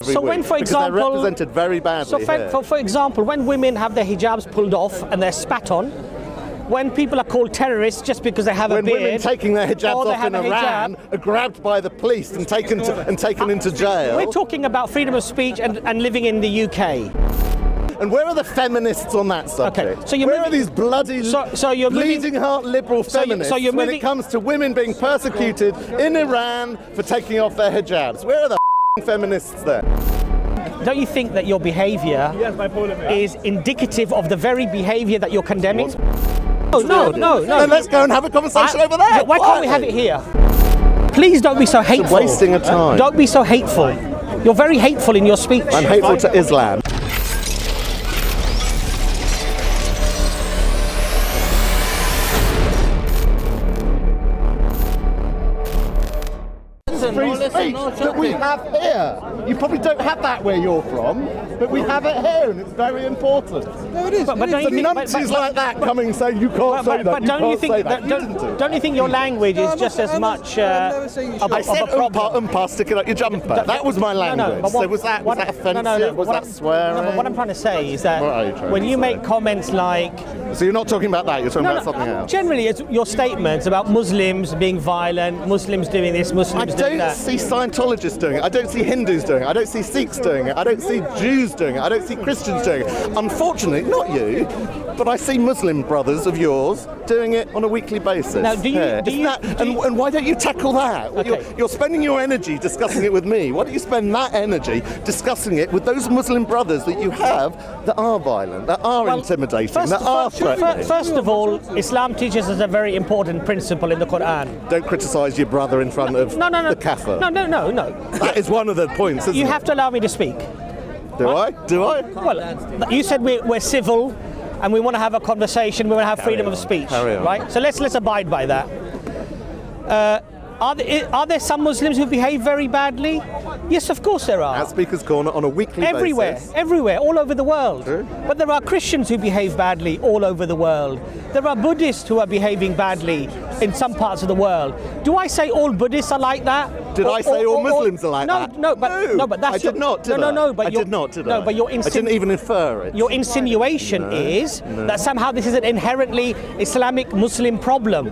So when, for example, they're represented very badly for example, when women have their hijabs pulled off and they're spat on, when people are called terrorists just because they have a beard, when women taking their hijabs off in Iran are grabbed by the police and taken into jail. We're talking about freedom of speech and living in the UK. And where are the feminists on that subject? Okay, so where are these bloody bleeding heart liberal feminists when it comes to women being persecuted in Iran for taking off their hijabs? Where are the feminists there? Don't you think that your behaviour is indicative of the very behaviour that you're condemning? No. Then let's go and have a conversation over there. Why can't we have it here? Please don't be so hateful. It's wasting of time. Don't be so hateful. You're very hateful in your speech. I'm hateful to Islam. Free speech that we have here. You probably don't have that where you're from, but we have it here, and it's very important. No, it is. But don't you think numpties like that coming and saying you can't say that? But don't you think don't you think your language is just as much I said umpa, stick it up your jumper. That was my language. So was that offensive? Was that swearing? But what I'm trying to say is that when you make comments like... So you're not talking about that, you're talking about something else? Generally, it's your statements about Muslims being violent, Muslims doing this, Muslims doing that. I don't see Scientologists doing it, I don't see Hindus doing it, I don't see Sikhs doing it, I don't see Jews doing it, I don't see Christians doing it. Unfortunately, not you, but I see Muslim brothers of yours doing it on a weekly basis. Now, and why don't you tackle that? Okay. You're spending your energy discussing it with me. Why don't you spend that energy discussing it with those Muslim brothers that you have that are violent, that are intimidating, that are threatening? First of all, Islam teaches us a very important principle in the Quran. Don't criticise your brother in front of the kafir. No. That is one of the points, isn't it? You have to allow me to speak. Do I? Well, you said we're civil and we want to have a conversation, we want to have freedom of speech, right? So let's abide by that. Are there some Muslims who behave very badly? Yes, of course there are. At Speaker's Corner on a weekly basis. Everywhere, all over the world. True. But there are Christians who behave badly all over the world. There are Buddhists who are behaving badly in some parts of the world. Do I say all Buddhists are like that? Did I say all Muslims are like that? No, but that's I did not, did I? No, but I did not, did I? No, but I didn't even infer it. Your insinuation is that somehow this is an inherently Islamic Muslim problem.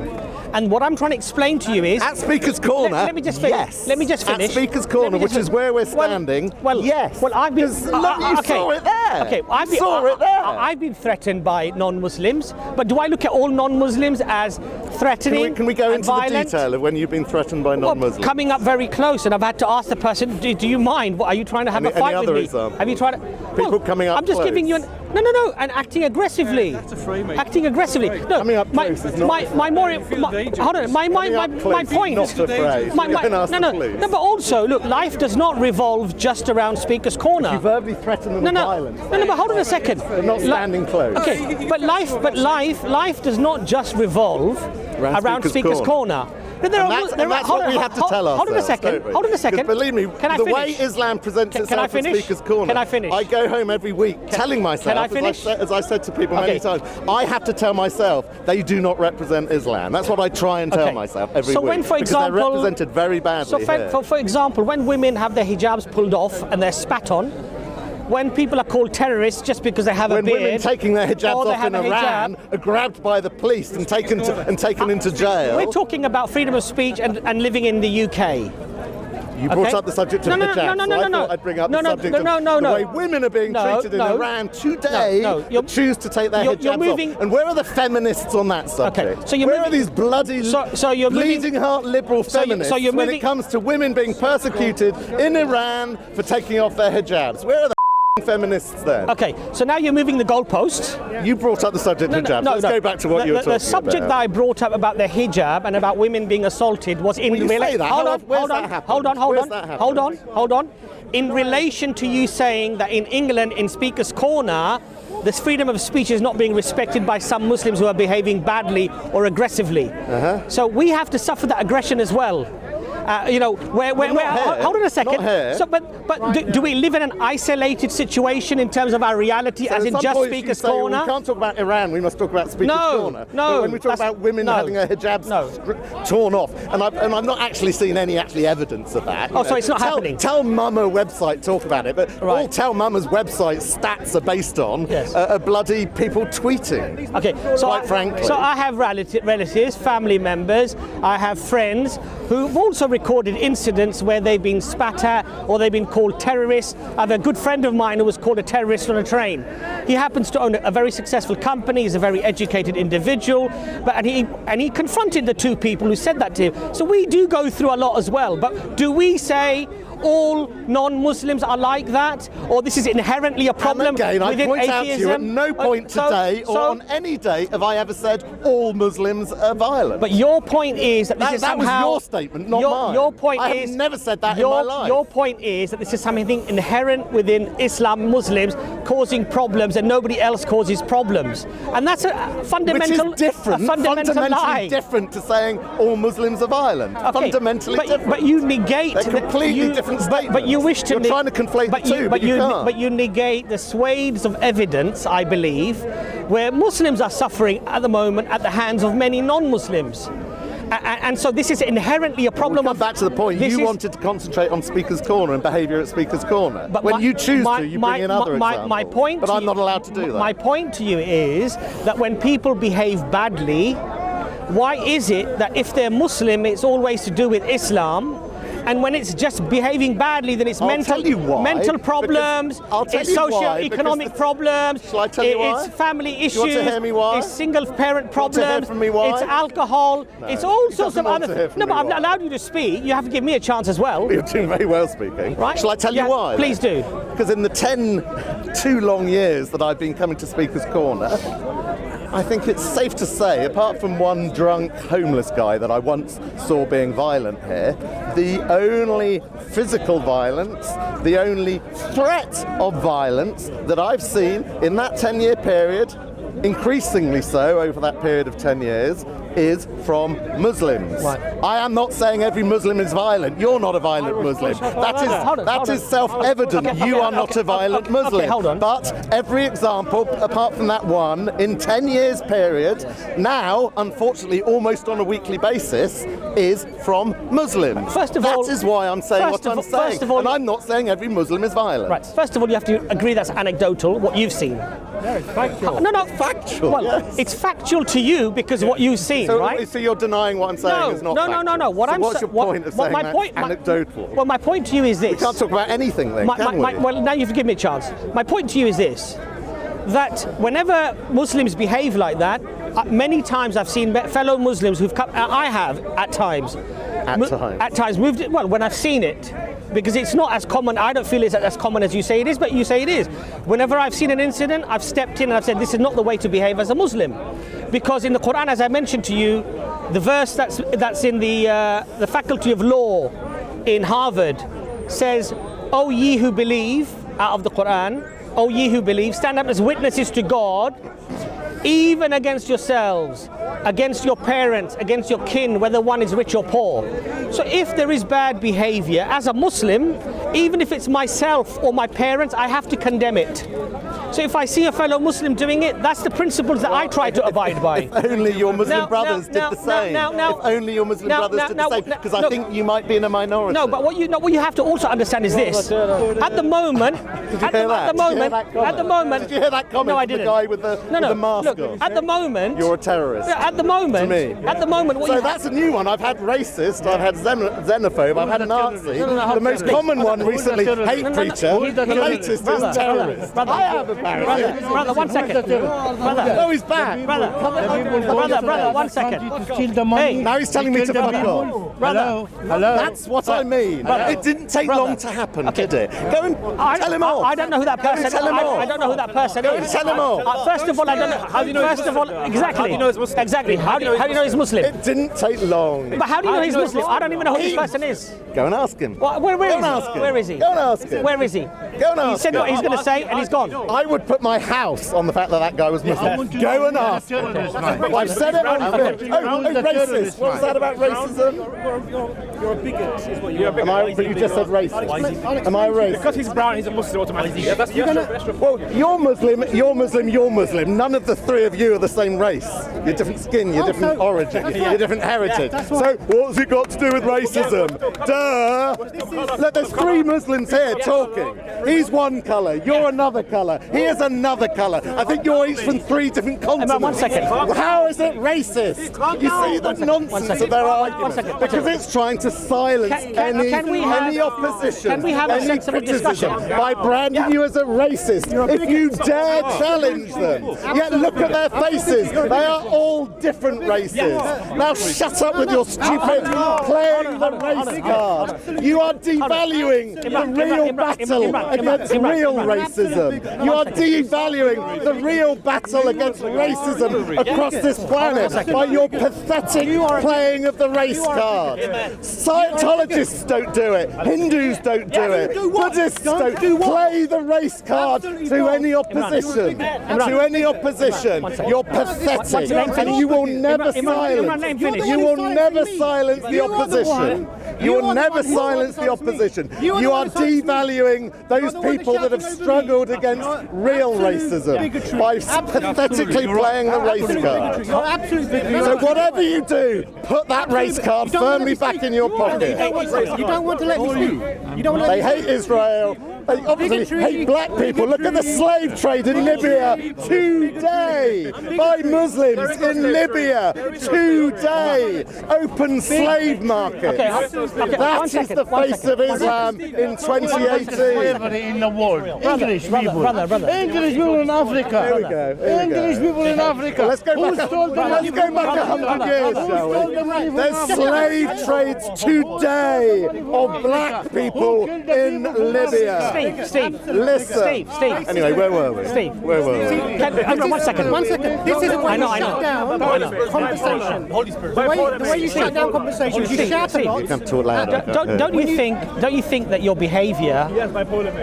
And what I'm trying to explain to you is... At Speaker's Corner, let me just finish. yes. Let me just finish. At Speaker's Corner, which is where we're standing, yes. Well, I've been... you saw it there. Okay, I've been threatened by non-Muslims, but do I look at all non-Muslims as threatening Can we go into violent? the detail of when you've been threatened by non-Muslims? Well, coming up very close, and I've had to ask the person, do you mind? Are you trying to have a fight with me? Examples? Have you tried to... People coming up I'm just close. giving you an... No, and acting aggressively. That's a free, mate. Acting aggressively. No, coming up close is not... My point. Not a phrase. No, but also, look, life does not revolve just around Speaker's Corner. You verbally threaten them with violence. No, but hold on a second. They're not standing close. Okay, but life does not just revolve around Speaker's Corner. That's what we have to tell ourselves. Hold on a second. Believe me, the way Islam presents itself in Speaker's Corner, Can I finish? I go home every week telling myself, as I said to people many times, I have to tell myself they do not represent Islam. That's what I try and tell myself every week. So when, for example, they're represented very badly for example, when women have their hijabs pulled off and they're spat on, when people are called terrorists just because they have a beard, when women taking their hijabs off in Iran are grabbed by the police and taken into jail. We're talking about freedom of speech and living in the UK. You brought up the subject of hijab, so I thought I'd bring up the subject of the way women are being treated in Iran today that choose to take their hijabs off. And where are the feminists on that subject? So where are these bloody bleeding heart liberal feminists when it comes to women being persecuted in Iran for taking off their hijabs? Where are the feminists then? Okay, so now you're moving the goalposts. You brought up the subject of hijab. Let's go back to what you were talking about. The subject that I brought up about the hijab and about women being assaulted was in relation. Hold on. In relation to you saying that in England, in Speaker's Corner, this freedom of speech is not being respected by some Muslims who are behaving badly or aggressively. So we have to suffer that aggression as well. Hold on a second. So, but do we live in an isolated situation in terms of our reality, as in just Speaker's Corner? We can't talk about Iran. We must talk about Speaker's Corner. No. But when we talk about women having their hijabs torn off, and I've not actually seen any evidence of that. So it's not happening. Tell Mama website talk about it, but all Tell Mama's website stats are based on are bloody people tweeting. Okay, so quite frankly. So I have relatives, family members, I have friends who've also recorded incidents where they've been spat at or they've been called terrorists. I have a good friend of mine who was called a terrorist on a train. He happens to own a very successful company, he's a very educated individual, and he confronted the two people who said that to him. So we do go through a lot as well, but do we say all non-Muslims are like that, or this is inherently a problem within atheism? I point out to you, at no point today or on any day have I ever said all Muslims are violent. But your point is that this is somehow... That was your statement, not mine. Your point I is... have never said that in my life. Your point is that this is something inherent within Islam, Muslims, causing problems, and nobody else causes problems. And that's a fundamental... Which is different, fundamentally different to saying all Muslims are violent. Okay, fundamentally different. But you negate... They're completely different statements. But you wish to... You're trying to conflate the two, but you can't. But you negate the swathes of evidence, I believe, where Muslims are suffering at the moment at the hands of many non-Muslims. And so this is inherently a problem. We'll come back to the point. You wanted to concentrate on Speaker's Corner and behaviour at Speaker's Corner. But when you choose to, you bring in other examples. My point but I'm not allowed to do that. My point to you is that when people behave badly, why is it that if they're Muslim, it's always to do with Islam? And when it's just behaving badly, then it's mental problems, it's socio-economic problems, Shall I tell you why? It's family issues, you want to hear me why? It's single-parent problems, you want to hear from me why? It's alcohol, it's all sorts of other things. No, but I've why? allowed you to speak. You have to give me a chance as well. You're doing very well speaking. Right? Shall I tell you why? Please do. Because in the 2 long years that I've been coming to Speaker's Corner, I think it's safe to say, apart from one drunk homeless guy that I once saw being violent here, the only physical violence, the only threat of violence that I've seen in that 10-year period, increasingly so over that period of 10 years, is from Muslims. Right. I am not saying every Muslim is violent. You're not a violent Muslim. That is self-evident. You are not a violent Muslim. Hold on. But every example, apart from that one, in 10 years period, now, unfortunately, almost on a weekly basis, is from Muslims. First of all, that is why I'm saying what I'm saying. First of all, and I'm not saying every Muslim is violent. Right. First of all, you have to agree that's anecdotal, what you've seen. No, it's factual. No, factual. Well, yes. It's factual to you because of what you've seen, right? So you're denying what I'm saying is not factual. No. What's your point of saying that's anecdotal? Well, my point to you is this. We can't talk about anything then, can we? Well, now you have to give me a chance. My point to you is this, that whenever Muslims behave like that, many times I've seen fellow Muslims who've come, I have at times moved it, well, when I've seen it, because it's not as common, I don't feel it's as common as you say it is, but you say it is. Whenever I've seen an incident, I've stepped in and I've said, this is not the way to behave as a Muslim. Because in the Quran, as I mentioned to you, the verse that's in the Faculty of Law in Harvard says, O ye who believe, out of the Quran, O ye who believe, stand up as witnesses to God, even against yourselves, against your parents, against your kin, whether one is rich or poor. So if there is bad behavior, as a Muslim, even if it's myself or my parents, I have to condemn it. So if I see a fellow Muslim doing it, that's the principles that I try to abide by. If only your Muslim brothers did the same. If only your Muslim brothers did the same. Because I think you might be in a minority. No, but what you have to also understand is this. At the moment, Did you hear that comment? No, I from didn't. The guy with the mask on? At the moment, you're a terrorist. At the moment, to me. At the moment, that's a new one. I've had racist, I've had xenophobe, I've had Nazi. The most common one recently, hate preacher. The latest is terrorist. I have a brother, 1 second. Brother. No, he's back. Brother, 1 second. Hey, now he's telling me to fuck off. Brother. Hello. That's what I mean. It didn't take long to happen, did it? Go and tell him off. I don't know who that person is. I don't know who that person is. Tell him off. First of all, I don't know. How do you know? First of all, exactly. How do you know he's Muslim? Exactly. How do you know he's Muslim? It didn't take long. But how do you know he's Muslim? I don't even know who this person is. Go and ask him. Where is he? Go and ask him. Where is he? Go and ask him. He said what he's going to say and he's gone. I would put my house on the fact that guy was Muslim. Go and ask him. I've said it on film. Oh, racist. What was that about racism? You're a bigot, is what you are. But you just said racist. Am I racist? Because he's brown, he's a Muslim automatically. Yeah, that's well, you're Muslim, you're Muslim, you're Muslim. None of the three of you are the same race. You're different skin, you're different origin, you're different heritage. So what's it got to do with racism? Duh! Look, there's three Muslims here talking. He's one colour, you're another colour, he is another colour. I think you're each from three different continents. 1 second. How is it racist? You see the nonsense of their argument. Because it's trying to silence any opposition, can we have a sensible discussion? by branding you as a racist. If you dare challenge them, yet look at their faces. They are all different races. Now shut up with your stupid playing the race card. You are devaluing the real battle against real racism. You are devaluing the real battle against racism across this planet by your pathetic playing of the race card. Scientologists don't do it. Hindus don't do it. Buddhists don't play the race card to any opposition. To any opposition. You're pathetic, and you will never silence. You will never silence the opposition. You will never silence the opposition. You are devaluing those people that have struggled against real racism by pathetically playing the race card. So whatever you do, put that race card firmly back in your pocket. You don't want to let me speak. They hate Israel. They obviously hate black people. Look at the slave trade in Libya today by Muslims in Libya today. Open slave market. That is the face of Islam in 2018. In the world. English people. Brother. English people in Africa. Here we go. English people in Africa. Let's go back 100 years, shall we? There's slave trades today of black people in Libya. Steve. Listen. Steve. Anyway, where were we? Steve. Where were we? 1 second. 1 second. This is a way you shut down conversation. The way you shut down conversation, you shout a lot. You come too loud. Don't you think that your behaviour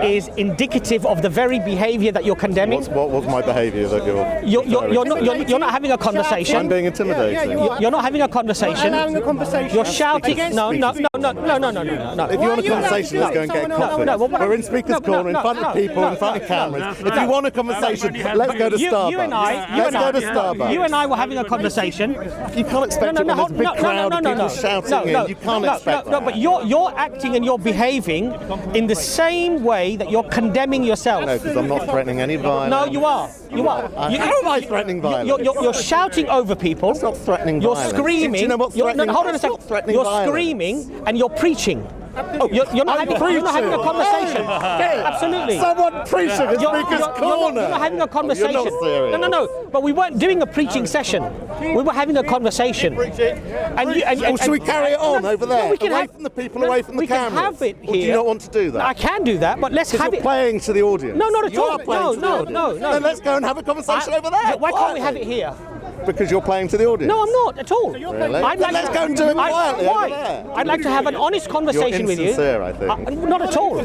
is indicative of the very behaviour that you're condemning? What was my behaviour that You're not having a conversation. I'm being intimidating. You're not having a conversation. I'm having a conversation. You're shouting. No. If you want a conversation, let's go and get coffee. We're in Speaker's Corner, in front of people, in front of cameras. If you want a conversation, let's go to Starbucks. Let's go to Starbucks. You and I were having a conversation. You can't expect it when there's a big crowd of people shouting in. You can't expect that. No, but you're acting and you're behaving in the same way that you're condemning yourself. No, because I'm not threatening any violence. No, you are. How am I threatening violence? You're shouting over people. It's not threatening you're violence. Screaming. Do you know what threatening? Hold on a second. You're screaming and you're preaching. You're not having a conversation. Absolutely. Someone preaching in Speaker's Corner. You're not having a conversation. You're not serious. No. But we weren't doing a preaching session. We were having a conversation. Should we carry it on over there? We can away from the people, away from the cameras? We can have it here. Or do you not want to do that? I can do that, but let's have it. You're playing to the audience. No, not at you all. Are playing to the audience. No. Then let's go and have a conversation over there. Why can't we have it here? Because you're playing to the audience. No, I'm not at all. Really? Let's go and do it quietly over there. I'd like to have an honest conversation with you. You're insincere, I think. Not at all.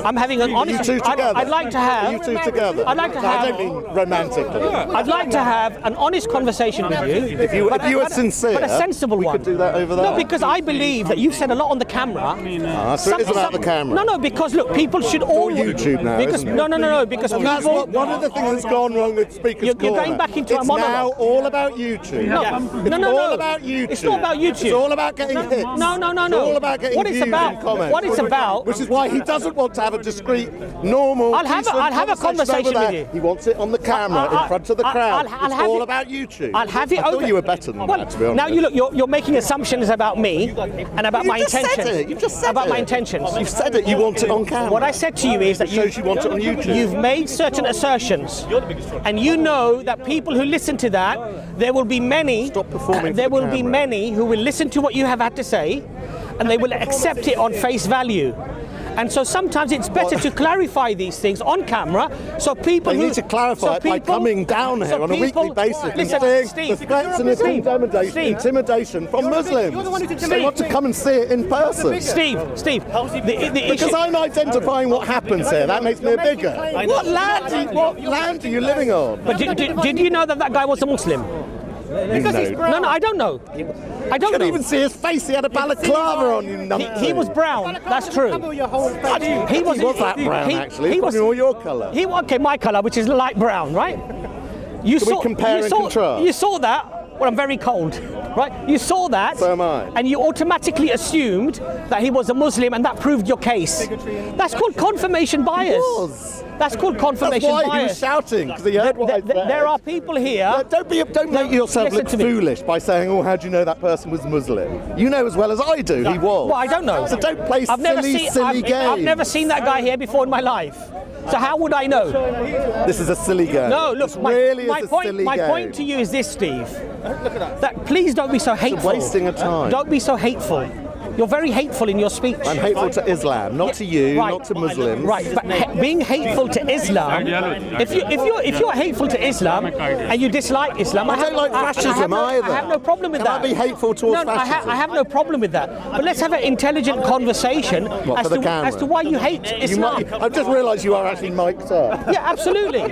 I'm having an honest. You two together. I'd like to have. You two together. I'd like to have. I don't mean romantically. I'd like to have an honest conversation with you. If you were sincere, but a sensible one. We could do that over there. No, because I believe that you've said a lot on the camera. So it is about the camera. No, because look, people should all. YouTube now, because isn't it? No, because and people. That's one of the things that's gone wrong with Speaker's Corner. You're going back into a monologue. It's now all about YouTube. It's all about YouTube. It's not about YouTube. It's all about getting hits. No. It's all about getting views and comments. What it's about. Which is why he doesn't want to have a discreet, normal, I'll have a conversation with you. He wants it on the camera in front of the crowd. It's all about YouTube. I'll have it I thought you were better than that, to be honest. Now you're making assumptions about me and about my intentions. You've just said it. About my intentions. You've said it. You want it on camera. What I said to you is that you want it on YouTube. You've made certain assertions, and you know that people who listen to that, there will be many. Stop performing. There will be many who will listen to what you have had to say, and they will accept it on face value. And so sometimes it's better to clarify these things on camera, so people They need to clarify it by coming down here on a weekly basis and seeing the threats and intimidation from Muslims. They want to come and see it in person. Steve, because I'm identifying what happens here. That makes me a bigot. What land are you living on? But did you know that guy was a Muslim? No, I don't know. I don't know. Couldn't even see his face. He had a balaclava on, you numpty. He was brown. That's true. He was that brown, actually. He was all your colour. Okay, my colour, which is light brown, right? You Can we compare and contrast? You saw that. Well, I'm very cold, right? You saw that. So am I. And you automatically assumed that he was a Muslim, and that proved your case. That's called confirmation bias. He was. That's called confirmation bias. That's why he was shouting, because he heard what I said. There are people here. Don't make yourself look foolish by saying, "Oh, how do you know that person was Muslim?" You know as well as I do he was. Well, I don't know. So don't play silly games. I've never seen that guy here before in my life. So how would I know? This is a silly game. No, look, my point to you is this, Steve. That please don't be so hateful. It's wasting of time. Don't be so hateful. You're very hateful in your speech. I'm hateful to Islam, not to you, right, not to Muslims. Right, but being hateful to Islam, if you're hateful to Islam and you dislike Islam, I don't like fascism either. I have no problem with that. Can I be hateful towards fascism? I have no problem with that. But let's have an intelligent conversation as to why you hate Islam. I've just realised you are actually mic'd up. Yeah, absolutely.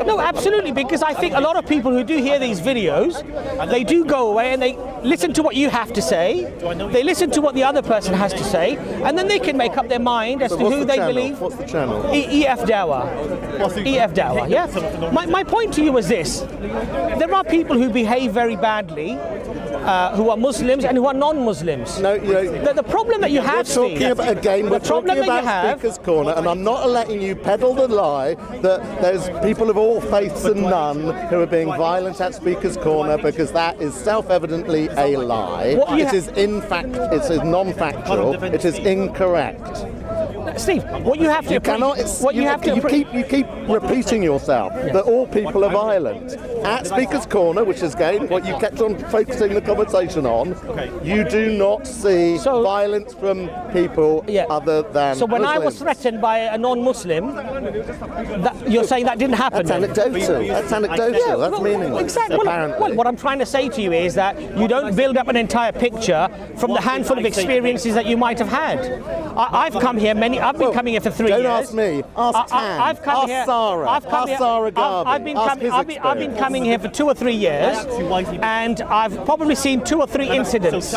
No, absolutely, because I think a lot of people who do hear these videos, they do go away and they listen to what you have to say. They listen to what the other person has to say, and then they can make up their mind as to who they believe. What's the channel? EFDawah. EFDawah, yeah? My point to you was this. There are people who behave very badly, who are Muslims and who are non-Muslims. No, the problem that you have, We're talking about Speaker's Corner, and I'm not letting you peddle the lie that there's people of all faiths and none who are being violent at Speaker's Corner, because that is self-evidently a lie. It is it's non-factual. It is incorrect. Steve, what you have to you keep repeating yourself that all people are violent. At Speaker's Corner, which is again what you kept on focusing the conversation on, you do not see violence from people other than So when Muslims. I was threatened by a non-Muslim, you're saying that didn't happen? That's anecdotal. That's anecdotal. That's meaningless. Exactly. Well, what I'm trying to say to you is that you don't build up an entire picture from the handful of experiences that you might have had. I've come here I've been coming here for 3 years. Don't ask me. Ask Tam. I've come here. Sarah. Ask Sarah Garvey. I've been coming here for 2 or 3 years, and I've probably seen 2 or 3 incidents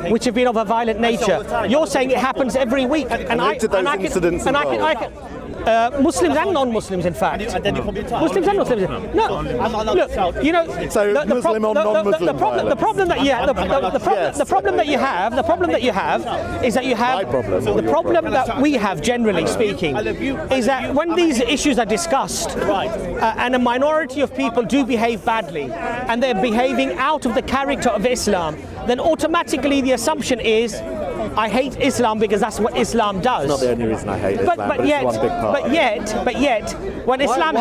which have been of a violent nature. You're saying it happens every week, and Muslims and non-Muslims, in fact. Muslims and non-Muslims. No, look, you know. So Muslim or non-Muslim. The problem that you have, the problem that you have is that you have the problem that we have, generally speaking, is that when these issues are discussed, and a minority of people do behave badly, and they're behaving out of the character of Islam, then automatically the assumption is, I hate Islam because that's what Islam does. It's not the only reason I hate Islam, but it's one big part. But yet, when Islam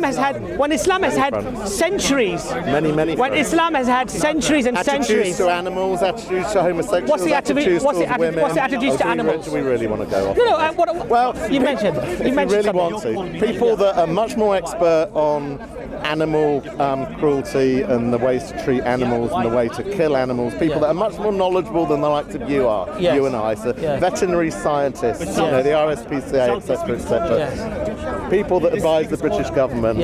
has had centuries, when Islam has had centuries and centuries. Attitudes to animals, attitudes to homosexuals, attitudes to women. What's the attitudes to animals? Do we really want to go off? No. Well, you mentioned. You really want to. People that are much more expert on animal cruelty and the ways to treat animals and the way to kill animals. People that are much more knowledgeable than the likes of you are, you and I. So veterinary scientists, the RSPCA, etc., etc. People that advise the British government.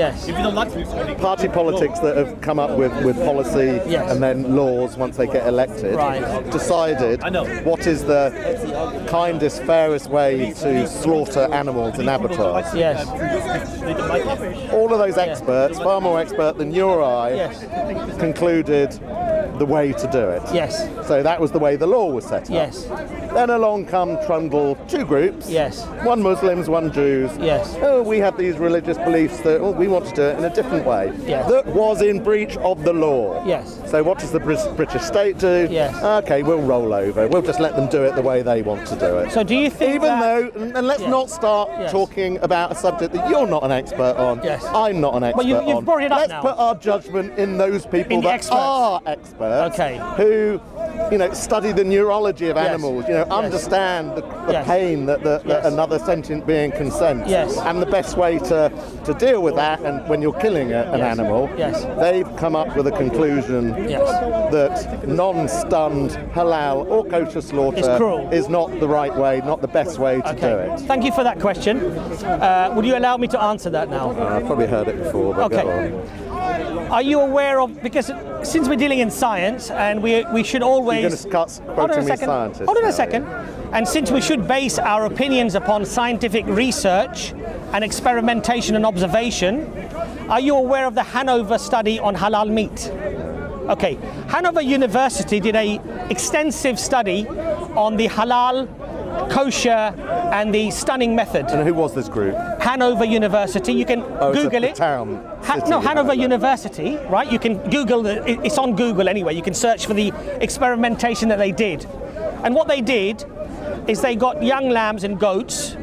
Party politics that have come up with policy and then laws once they get elected. Decided what is the kindest, fairest way to slaughter animals in abattoirs. All of those experts, far more expert than you or I, concluded the way to do it. So that was the way the law was set up. Then along come trundle 2 groups. One Muslims, one Jews. Oh, we have these religious beliefs that we want to do it in a different way. That was in breach of the law. So what does the British state do? Okay, we'll roll over. We'll just let them do it the way they want to do it. So do you think and let's not start talking about a subject that you're not an expert on. I'm not an expert on. You've brought it up Let's now. put our judgment in those people that are experts, who study the neurology of animals, understand the pain that another sentient being can sense, and the best way to deal with that. And when you're killing an animal, they've come up with a conclusion that non-stunned halal or kosher slaughter is not the right way, not the best way to do it. Thank you for that question. Would you allow me to answer that now? I've probably heard it before, but go on. Are you aware of, because since we're dealing in science and we should always... You're going to start quoting me scientists. Hold on a second. And since we should base our opinions upon scientific research and experimentation and observation, are you aware of the Hanover study on halal meat? Okay, Hanover University did an extensive study on the halal, kosher and the stunning method. And who was this group? Hanover University. You can Google it. Town. No, Hanover University, right? You can Google it. It's on Google anyway. You can search for the experimentation that they did. And what they did is they got young lambs and goats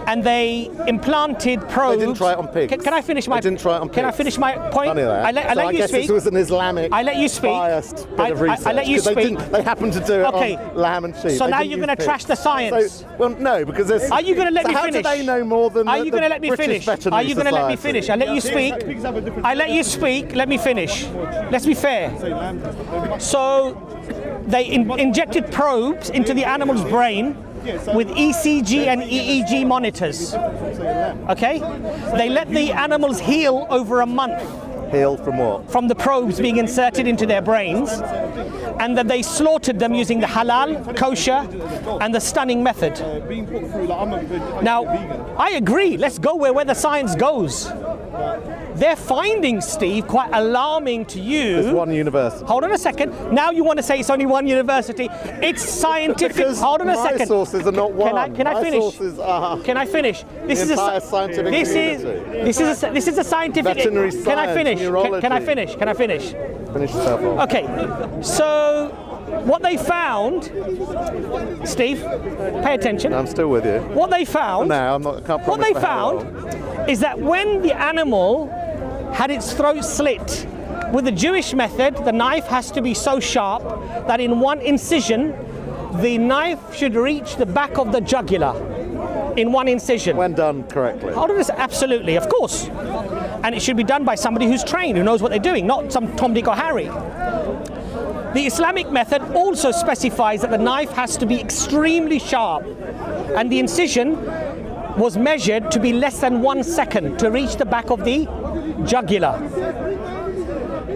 and they implanted probes. They didn't try it on pigs. Can I finish my? They didn't try it on pigs. Can I finish my point? I let you speak. This was an Islamic. I let you speak. Biased bit of research. I let you speak. They happened to do it on lamb and sheep. So now you're going to trash the science. So, well, no, because there's. Are you going to let me finish? How do they know more than? Are you going to let me finish? Are you going to let me finish? I let you speak. I let you speak. Let me finish. Let's be fair. So they injected probes into the animal's brain with ECG and EEG monitors. Okay? They let the animals heal over a month. Heal from what? From the probes being inserted into their brains, and then they slaughtered them using the halal, kosher, and the stunning method. Now, I agree. Let's go where the science goes. Their findings, Steve, quite alarming to you. There's one university. Hold on a second. Now you want to say it's only one university. It's scientific. Because hold on a second. My sources are not one. Can I finish? My sources are. Can I finish? This is a scientific community. This is a scientific. Veterinary science. Can I finish? Neurology. Can I finish? Can I finish? Finish yourself off. Okay. So what they found, Steve, pay attention. I'm still with you. What they found. No, I'm not. I can't promise. What they found is that when the animal had its throat slit, with the Jewish method, the knife has to be so sharp that in one incision, the knife should reach the back of the jugular. In one incision. When done correctly. Hold on, absolutely, of course. And it should be done by somebody who's trained, who knows what they're doing, not some Tom, Dick or Harry. The Islamic method also specifies that the knife has to be extremely sharp, and the incision was measured to be less than 1 second to reach the back of the jugular.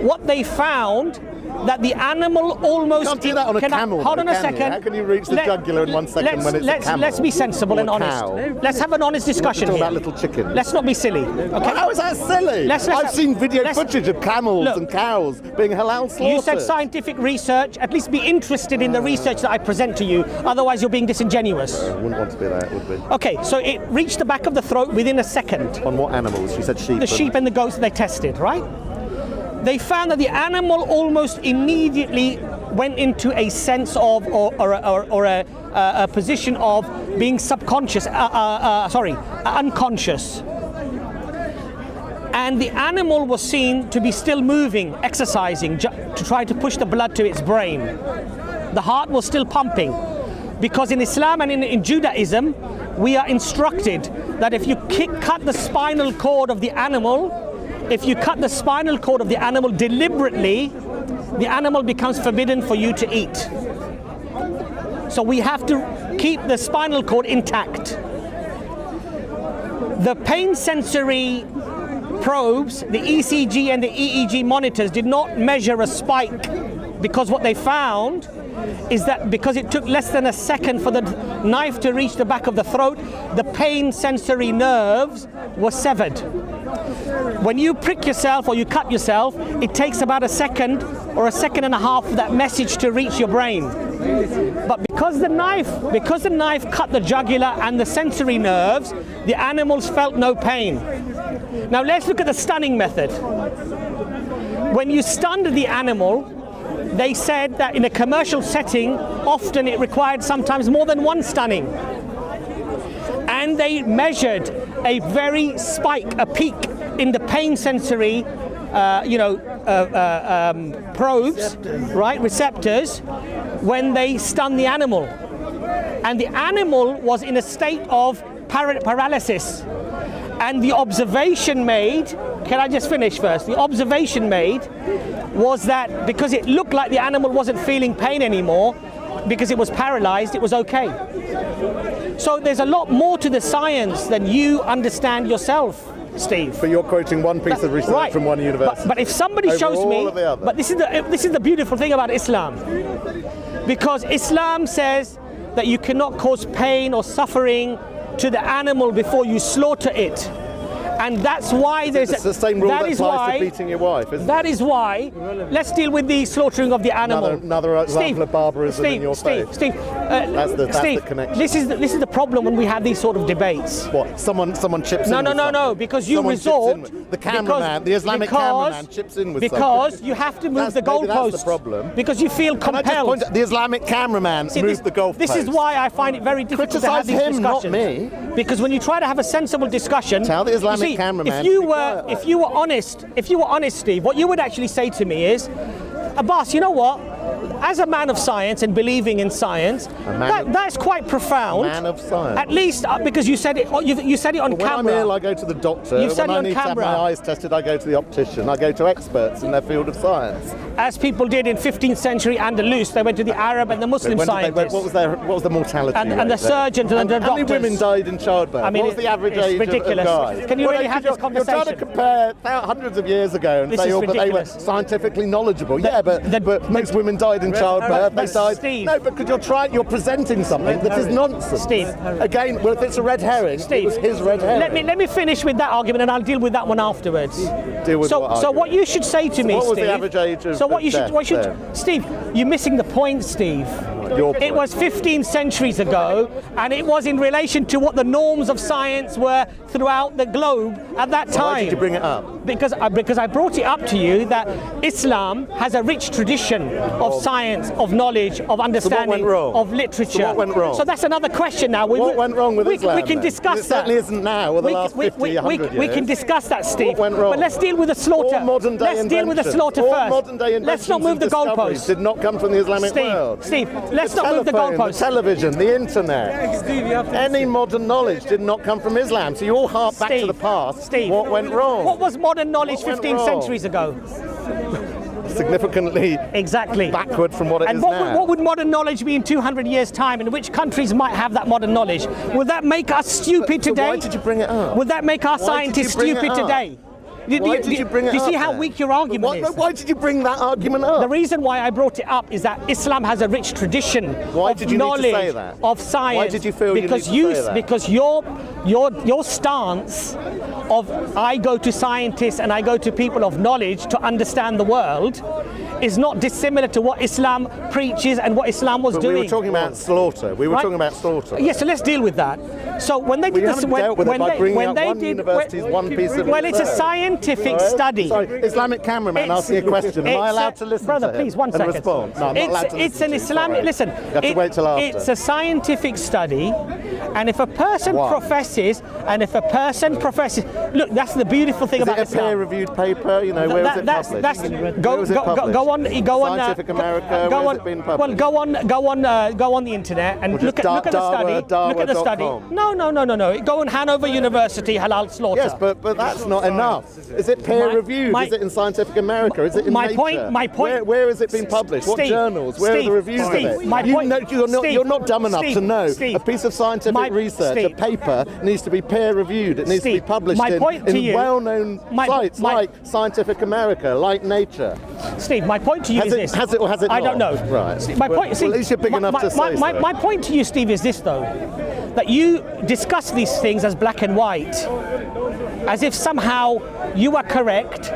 What they found, that the animal almost... You can't do that on a camel. Hold on a second. How can you reach the jugular in 1 second when it's a camel? Let's be sensible and honest. Let's have an honest discussion here. About little chickens. Let's not be silly. Okay? How is that silly? I've seen video footage of camels and cows being halal slaughtered. You said scientific research. At least be interested in the research that I present to you. Otherwise, you're being disingenuous. I wouldn't want to be there, would we? Okay, so it reached the back of the throat within a second. On what animals? You said sheep. The sheep and the goats that they tested, right? They found that the animal almost immediately went into a sense of, or a position of being unconscious. And the animal was seen to be still moving, exercising, to try to push the blood to its brain. The heart was still pumping. Because in Islam and in Judaism, we are instructed that if you cut the spinal cord of the animal, if you cut the spinal cord of the animal deliberately, the animal becomes forbidden for you to eat. So we have to keep the spinal cord intact. The pain sensory probes, the ECG and the EEG monitors, did not measure a spike, because what they found is that because it took less than a second for the knife to reach the back of the throat, the pain sensory nerves were severed. When you prick yourself or you cut yourself, it takes about a second or a second and a half for that message to reach your brain. But because the knife cut the jugular and the sensory nerves, the animals felt no pain. Now let's look at the stunning method. When you stunned the animal, they said that in a commercial setting, often it required sometimes more than one stunning. And they measured a very spike, a peak in the pain sensory, probes, right, receptors, when they stun the animal. And the animal was in a state of paralysis. And the observation made, can I just finish first? The observation made was that because it looked like the animal wasn't feeling pain anymore, because it was paralyzed, it was okay. So there's a lot more to the science than you understand yourself. Steve. But you're quoting one piece of research from one university. But if somebody shows me, but this is the beautiful thing about Islam, because Islam says that you cannot cause pain or suffering to the animal before you slaughter it. And that's why there's the same rule that applies to beating your wife, isn't it? That is why, let's deal with the slaughtering of the animal. Another example of barbarism in your faith. Steve, that's the connection. This is the problem when we have these sort of debates. What? Someone chips in. No, because you resort. The cameraman, the Islamic cameraman chips in with because you have to move the goalposts. That's the problem. Because you feel compelled. The Islamic cameraman moved the goalposts. This is why I find it very difficult to have these discussions. Criticize him, not me. Because when you try to have a sensible discussion, tell the Islamic cameraman. If you were honest, Steve, what you would actually say to me is, Abbas, you know what? As a man of science and believing in science, that's quite profound. Man of science. At least because you said it. You said it on camera. When I'm ill, I go to the doctor. When I need to have my eyes tested, I go to the optician. I go to experts in their field of science. As people did in 15th century Andalus, they went to the Arab and the Muslim scientists. What was the mortality rate? And the surgeons and the doctors. How many women died in childbirth? I mean, what was the average age ridiculous. of guys? Can you really have this conversation? You're trying to compare hundreds of years ago and say, but they were scientifically knowledgeable. But most women died in childbirth. They died. Steve. No, because you're presenting something that is nonsense. Steve. Again, well, if it's a red herring, it was his red herring. Let me finish with that argument, and I'll deal with that one afterwards. Deal with what argument? So what you should say to me, what was Steve? The average age of Steve, you're missing the point, Steve. It was 15 centuries ago, and it was in relation to what the norms of science were throughout the globe at that time. Why did you bring it up? Because I brought it up to you that Islam has a rich tradition of science, of knowledge, of understanding, of literature. So what went wrong? So that's another question now. What went wrong with Islam? We can discuss it that. It certainly isn't now, or the last 50, 100 years. We can discuss that, Steve. What went wrong? But let's deal with the slaughter. Let's deal with the slaughter first. Modern-day let's not move the goalposts. Did not come from the Islamic world. Steve, let's not move the goalposts. The television, the internet, any modern knowledge did not come from Islam. So you all harp back to the past. Steve, what went wrong? What was modern knowledge 15 centuries ago? Significantly backward from what it is now. And what would modern knowledge be in 200 years' time, and which countries might have that modern knowledge? Would that make us stupid today? Why did you bring it up? Would that make our scientists stupid today? Why did you bring it up? Do you see how weak your argument is? Why did you bring that argument up? The reason why I brought it up is that Islam has a rich tradition of knowledge, of science. Why did you feel you need to say that? Because your stance of I go to scientists and I go to people of knowledge to understand the world is not dissimilar to what Islam preaches and what Islam was doing. We were talking about slaughter. Yes, so let's deal with that. So when they did this, when they did one piece of well, it's a scientific study. Sorry, Islamic cameraman asking a question. Am I allowed to listen brother, to him please, one second. and respond? No, I'm not allowed to It's an Islamic. Listen, you have to wait till after. It's a scientific study, and if a person professes, look, that's the beautiful thing about Islam. Is it a peer-reviewed paper? You know, where is it published? Go on. Scientific America. Where has it been published? Well, go on the internet and look at the study. Look at the study. No. Go on Hanover University halal slaughter. Yes, but that's not enough. Is it peer-reviewed? Is it in Scientific America? Is it in Nature? My point. Where has it been published? What journals? Where are the reviews of it? You're not dumb enough to know a piece of scientific research, a paper, needs to be peer-reviewed. It needs to be published in well-known sites like Scientific America, like Nature. Steve, my point to you is this. Has it or has it not? I don't know. Right. My point, at least you're big enough to say so. My point to you, Steve, is this, though. That you discuss these things as black and white, as if somehow you are correct,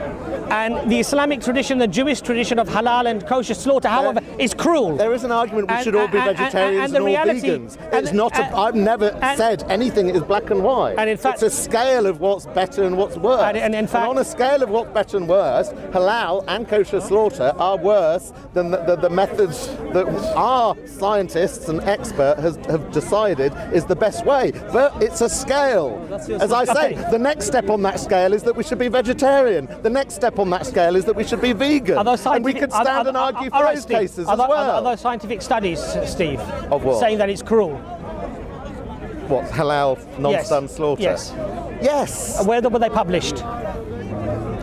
and the Islamic tradition, the Jewish tradition of halal and kosher slaughter, however, is cruel. There is an argument we should all be vegetarians and all vegans. It's not. I've never said anything is black and white. And in fact, it's a scale of what's better and what's worse. And in fact, on a scale of what's better and worse, halal and kosher slaughter are worse than the methods that our scientists and experts have decided is the best way. But it's a scale. As I say, the next step on that scale is that we should be vegetarian. The next step on that scale is that we should be vegan. And we could stand and argue for those cases as well. Are those scientific studies, Steve, of what? Saying that it's cruel? What, halal non-stun slaughter? Yes. Yes. Where were they published?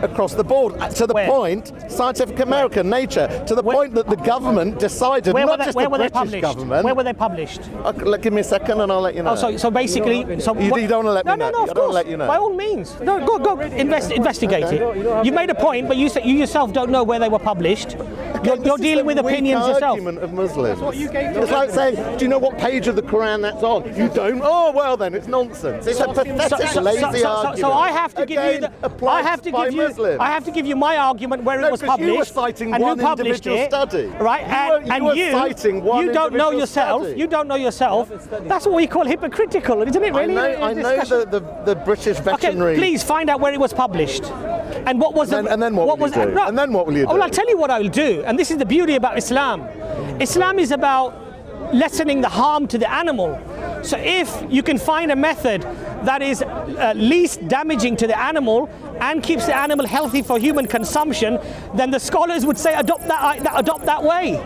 across the board, to the point, Scientific American, Nature, to the point that the government decided, not just the British government. Where were they published? Give me a second and I'll let you know. Oh, so basically... you don't want to let me know? No, of course. Let you know. By all means. No, go investigate it. You made a point, but you yourself don't know where they were published. You're dealing with opinions yourself. Argument of Muslims. It's like saying, do you know what page of the Quran that's on? You don't? Oh, well then, it's nonsense. It's a pathetic, lazy argument. So I have to give you... I have to give you my argument where it was published. You were citing and one who published individual it, study. Right? You don't know yourself. Study. You don't know yourself. That's what we call hypocritical, isn't it? Really? I know the British veterinary. Okay, please find out where it was published. And what was and then what will you do? And then what will you do? Well, I'll tell you what I'll do. And this is the beauty about Islam. Islam is about lessening the harm to the animal. So if you can find a method that is least damaging to the animal and keeps the animal healthy for human consumption, then the scholars would say adopt that way.